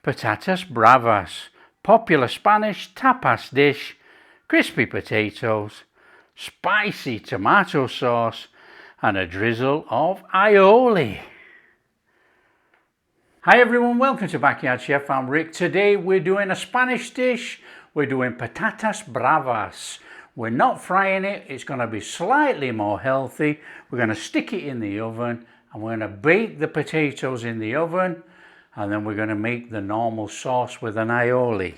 Patatas Bravas, popular Spanish tapas dish, crispy potatoes, spicy tomato sauce, and a drizzle of aioli. Hi everyone, welcome to Backyard Chef. I'm Rick. Today we're doing a Spanish dish. We're doing patatas bravas. We're not frying it. It's going to be slightly more healthy. We're going to stick it in the oven and we're going to bake the potatoes in the oven, and then we're going to make the normal sauce with an aioli.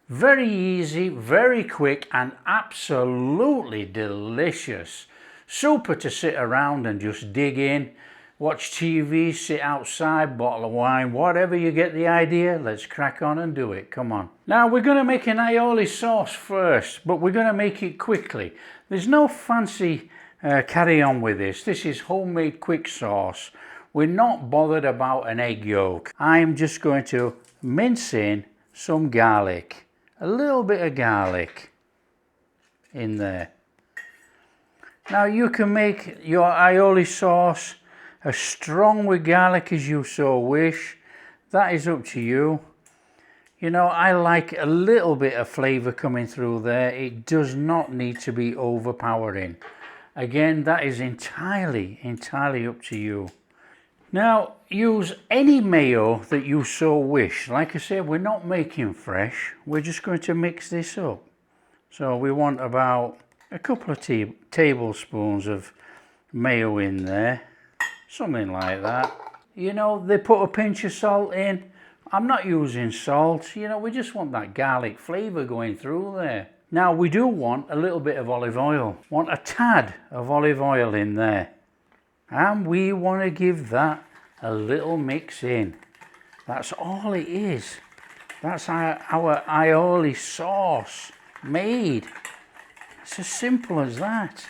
Very easy, very quick, and absolutely delicious. Super to sit around and just dig in, watch TV, sit outside, bottle of wine, whatever, you get the idea. Let's crack on and do it. Come on. Now we're going to make an aioli sauce first, but we're going to make it quickly. There's no fancy carry on with this. This is homemade quick sauce. We're not bothered about an egg yolk. I'm just going to mince in some garlic. A little bit of garlic in there. Now you can make your aioli sauce as strong with garlic as you so wish. That is up to you. You know, I like a little bit of flavour coming through there. It does not need to be overpowering. Again, that is entirely up to you. Now, use any mayo that you so wish. Like I said, we're not making fresh. We're just going to mix this up. So we want about a couple of tablespoons of mayo in there. Something like that. You know, they put a pinch of salt in. I'm not using salt. You know, we just want that garlic flavour going through there. Now, we do want a little bit of olive oil. Want a tad of olive oil in there. And we want to give that a little mix in. That's all it is. That's our aioli sauce made. It's as simple as that.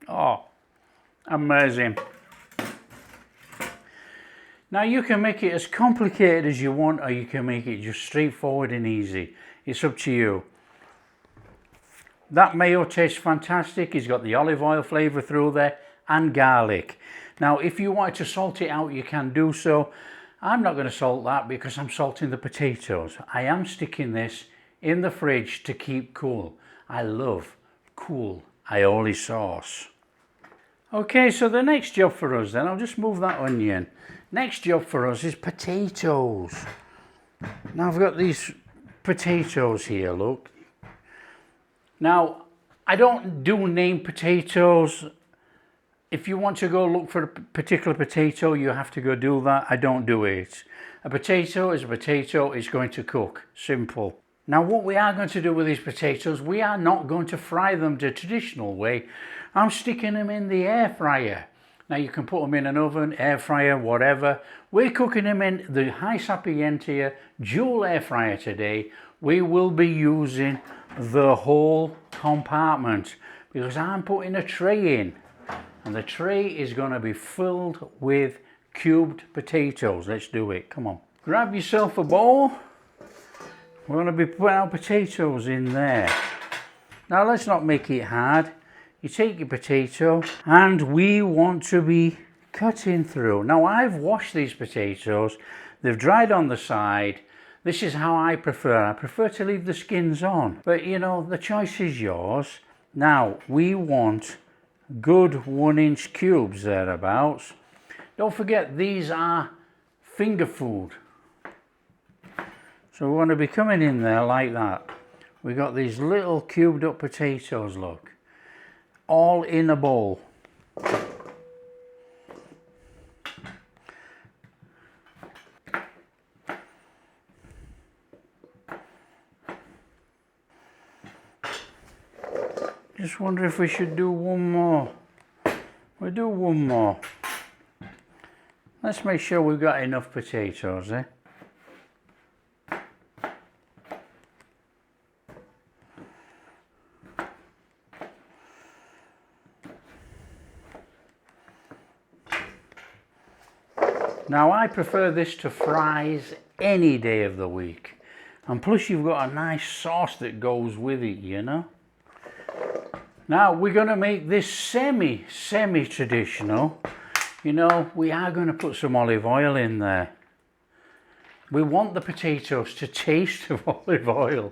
Oh, amazing. Now you can make it as complicated as you want, or you can make it just straightforward and easy. It's up to you. That mayo tastes fantastic. It's got the olive oil flavour through there and garlic. Now if you wanted to salt it out, you can do so. I'm not going to salt that because I'm salting the potatoes. I am sticking this in the fridge to keep cool. I love cool aioli sauce. Okay, so the next job for us then, I'll just move that onion. Next job for us is potatoes. Now I've got these potatoes here, look. Now, I don't do named potatoes. If you want to go look for a particular potato, you have to go do that. I don't do it. A potato is a potato, it's going to cook. Simple. Now what we are going to do with these potatoes, we are not going to fry them the traditional way. I'm sticking them in the air fryer. Now you can put them in an oven, air fryer, whatever. We're cooking them in the high sapientia dual air fryer today. We will be using the whole compartment because I'm putting a tray in. And the tray is going to be filled with cubed potatoes. Let's do it. Come on. Grab yourself a bowl. We're going to be putting our potatoes in there. Now let's not make it hard. You take your potato and we want to be cutting through. Now I've washed these potatoes. They've dried on the side. This is how I prefer. I prefer to leave the skins on. But you know, the choice is yours. Now we want good 1-inch cubes thereabouts. Don't forget, these are finger food. So we want to be coming in there like that. We got these little cubed up potatoes, look. All in a bowl. Just wonder if we should do one more. We'll do one more. Let's make sure we've got enough potatoes, eh? Now I prefer this to fries any day of the week. And plus you've got a nice sauce that goes with it, you know. Now we're going to make this semi-traditional. You know, we are going to put some olive oil in there. We want the potatoes to taste of olive oil,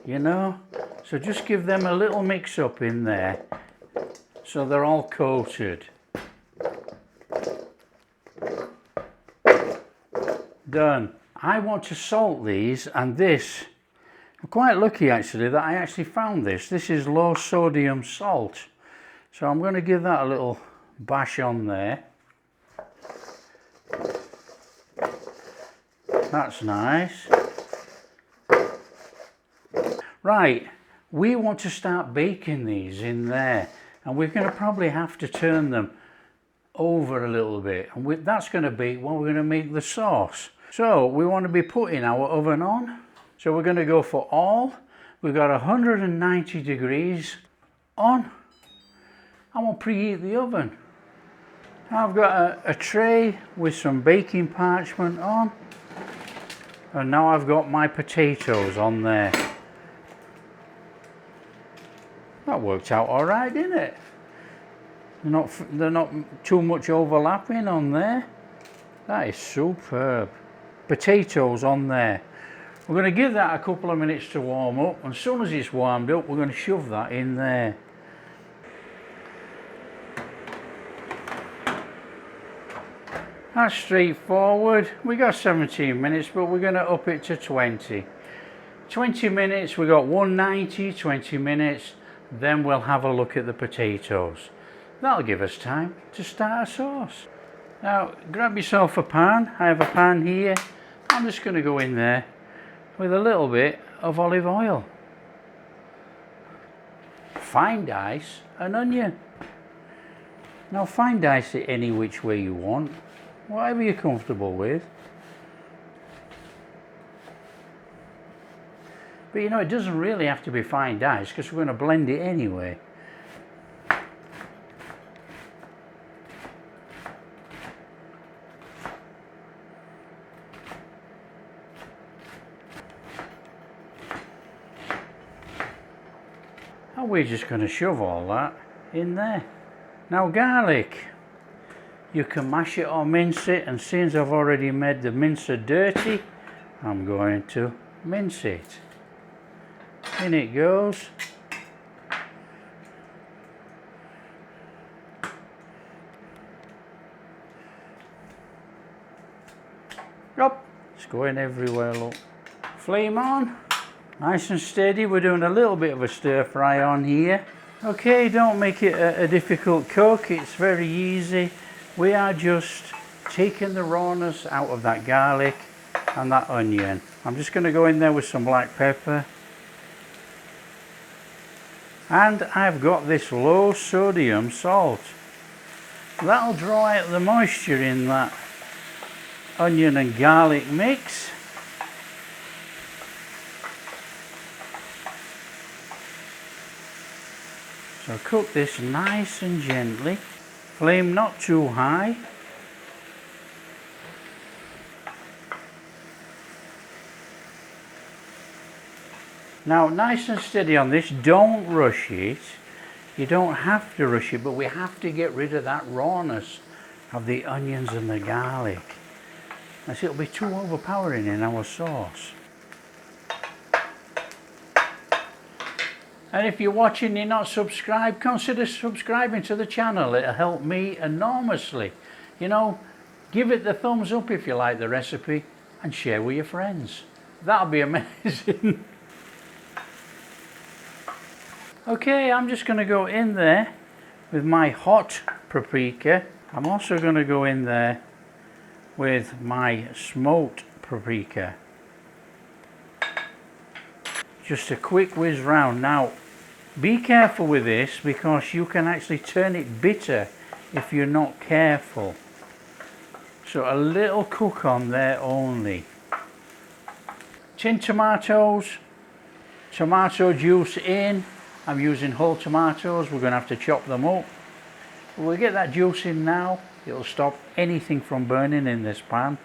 you know. So just give them a little mix up in there so they're all coated. Done. I want to salt these, and this, I'm quite lucky actually that I actually found this. This is low sodium salt. So I'm going to give that a little bash on there. That's nice. Right, we want to start baking these in there, and we're going to probably have to turn them over a little bit, and that's going to be when we're going to make the sauce. So we want to be putting our oven on. So we're going to go for all. We've got 190 degrees on. I want to preheat the oven. I've got a tray with some baking parchment on. And now I've got my potatoes on there. That worked out all right, didn't it? They're not too much overlapping on there. That is superb. Potatoes on there. We're going to give that a couple of minutes to warm up. And as soon as it's warmed up, we're going to shove that in there. That's straightforward. We got 17 minutes, but we're going to up it to 20. 20 minutes, we got 190, 20 minutes, then we'll have a look at the potatoes. That'll give us time to start our sauce. Now, grab yourself a pan. I have a pan here. I'm just going to go in there with a little bit of olive oil. Fine dice an onion. Now, fine dice it any which way you want. Whatever you're comfortable with. But you know, it doesn't really have to be fine dice because we're going to blend it anyway. And we're just going to shove all that in there. Now garlic. You can mash it or mince it, and since I've already made the mincer dirty, I'm going to mince it. In it goes. Up. It's going everywhere, look. Flame on. Nice and steady. We're doing a little bit of a stir fry on here. Okay, don't make it a difficult cook. It's very easy. We are just taking the rawness out of that garlic and that onion. I'm just going to go in there with some black pepper. And I've got this low sodium salt. That'll draw out the moisture in that onion and garlic mix. So cook this nice and gently. Flame not too high. Now nice and steady on this, don't rush it. You don't have to rush it, but we have to get rid of that rawness of the onions and the garlic. As it'll be too overpowering in our sauce. And if you're watching and you're not subscribed, consider subscribing to the channel. It'll help me enormously. You know, give it the thumbs up if you like the recipe and share with your friends. That'll be amazing. Okay, I'm just going to go in there with my hot paprika. I'm also going to go in there with my smoked paprika. Just a quick whiz round. Now, be careful with this because you can actually turn it bitter if you're not careful. So a little cook on there only. Tinned tomatoes, tomato juice in. I'm using whole tomatoes. We're going to have to chop them up. We'll get that juice in now. It'll stop anything from burning in this pan.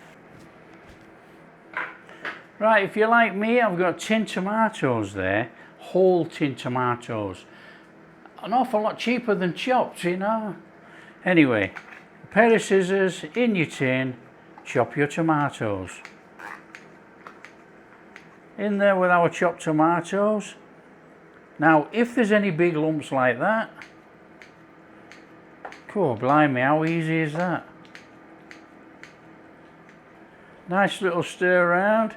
Right, if you're like me, I've got tinned tomatoes there, whole tinned tomatoes. an awful lot cheaper than chopped, you know. Anyway, a pair of scissors in your tin, chop your tomatoes. In there with our chopped tomatoes. Now, if there's any big lumps like that, cool, blimey, how easy is that? Nice little stir around.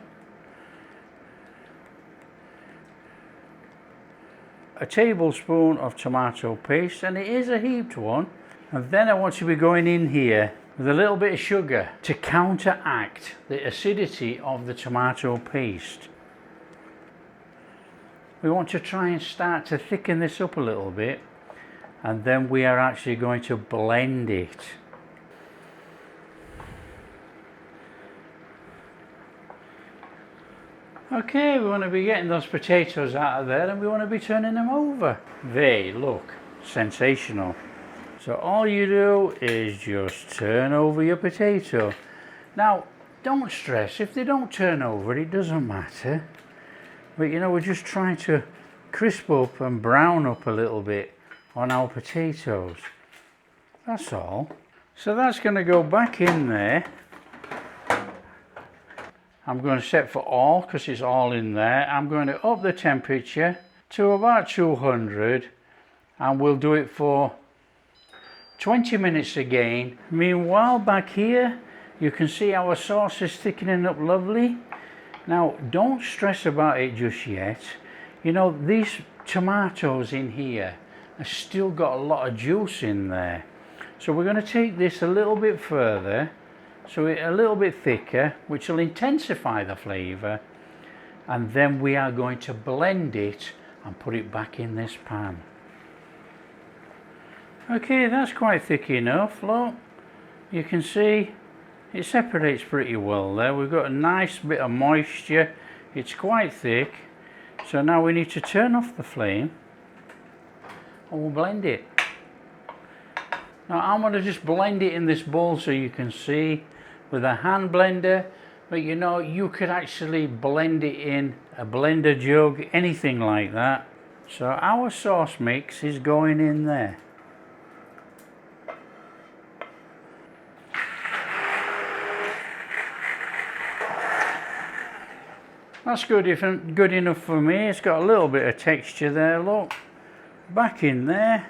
A tablespoon of tomato paste, and it is a heaped one. And then I want to be going in here with a little bit of sugar to counteract the acidity of the tomato paste. We want to try and start to thicken this up a little bit, and then we are actually going to blend it. Okay, we want to be getting those potatoes out of there, and we want to be turning them over. They look sensational. So all you do is just turn over your potato. Now, don't stress, if they don't turn over, it doesn't matter. But you know, we're just trying to crisp up and brown up a little bit on our potatoes. That's all. So that's going to go back in there. I'm going to set for all because it's all in there. I'm going to up the temperature to about 200, and we'll do it for 20 minutes again. Meanwhile, back here, you can see our sauce is thickening up lovely. Now, don't stress about it just yet. You know, these tomatoes in here have still got a lot of juice in there. So we're going to take this a little bit further, so it's a little bit thicker, which will intensify the flavour. And then we are going to blend it and put it back in this pan. Okay, that's quite thick enough, look. You can see it separates pretty well there. We've got a nice bit of moisture. It's quite thick. So now we need to turn off the flame and we'll blend it. Now I'm going to just blend it in this bowl so you can see with a hand blender. But you know, you could actually blend it in a blender jug, anything like that. So our sauce mix is going in there. That's good enough for me. It's got a little bit of texture there, look. Back in there.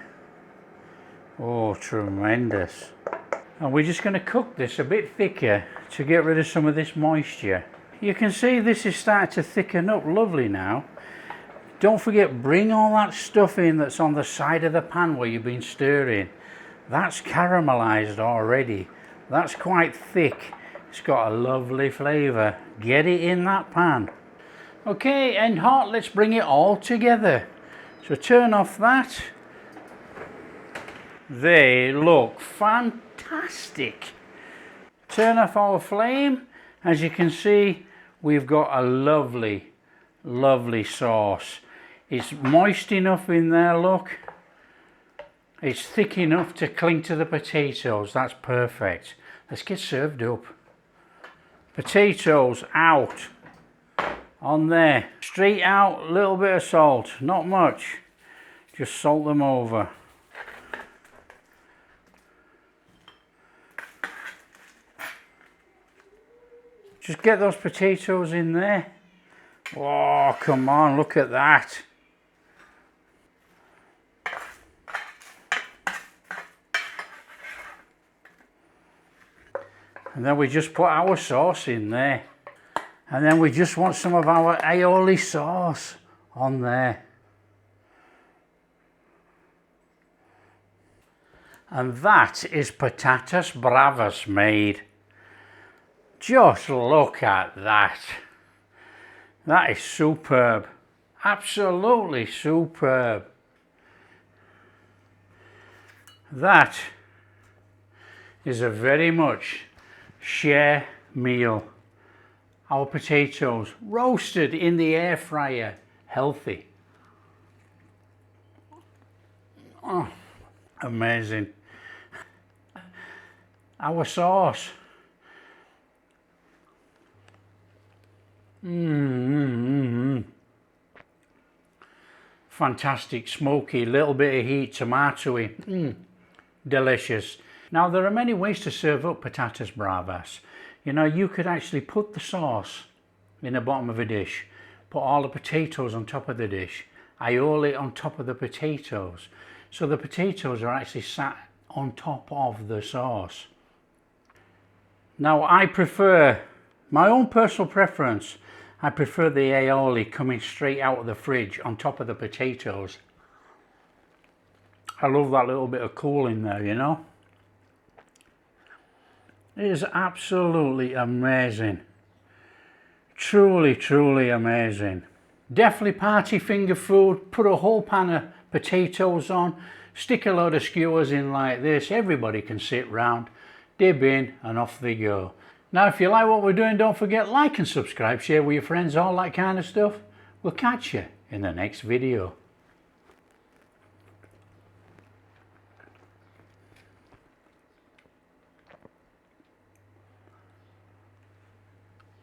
Oh, tremendous. And we're just going to cook this a bit thicker to get rid of some of this moisture. You can see this is starting to thicken up lovely now. Don't forget, bring all that stuff in that's on the side of the pan where you've been stirring. That's caramelized already. That's quite thick. It's got a lovely flavour. Get it in that pan. Okay, and hot, let's bring it all together. So turn off that. They look fantastic. Turn off our flame. As you can see, we've got a lovely, lovely sauce. It's moist enough in there, look. It's thick enough to cling to the potatoes. That's perfect. Let's get served up. Potatoes out. On there. Straight out, a little bit of salt. Not much. Just salt them over. Just get those potatoes in there. Oh, come on, look at that. And then we just put our sauce in there. And then we just want some of our aioli sauce on there. And that is patatas bravas made. Just look at that. That is superb. Absolutely superb. That is a very much share meal. Our potatoes roasted in the air fryer, healthy. Oh, amazing. Our sauce. fantastic, smoky, little bit of heat, tomatoey, delicious. Now there are many ways to serve up patatas bravas. You know, you could actually put the sauce in the bottom of a dish, put all the potatoes on top of the dish, aioli on top of the potatoes. So the potatoes are actually sat on top of the sauce. Now I prefer, my own personal preference, I prefer the aioli coming straight out of the fridge on top of the potatoes. I love that little bit of cooling there, you know. It is absolutely amazing. Truly, truly amazing. Definitely party finger food. Put a whole pan of potatoes on, stick a load of skewers in like this. Everybody can sit round, dip in, and off they go. Now if you like what we're doing, don't forget like and subscribe, share with your friends, all that kind of stuff. We'll catch you in the next video.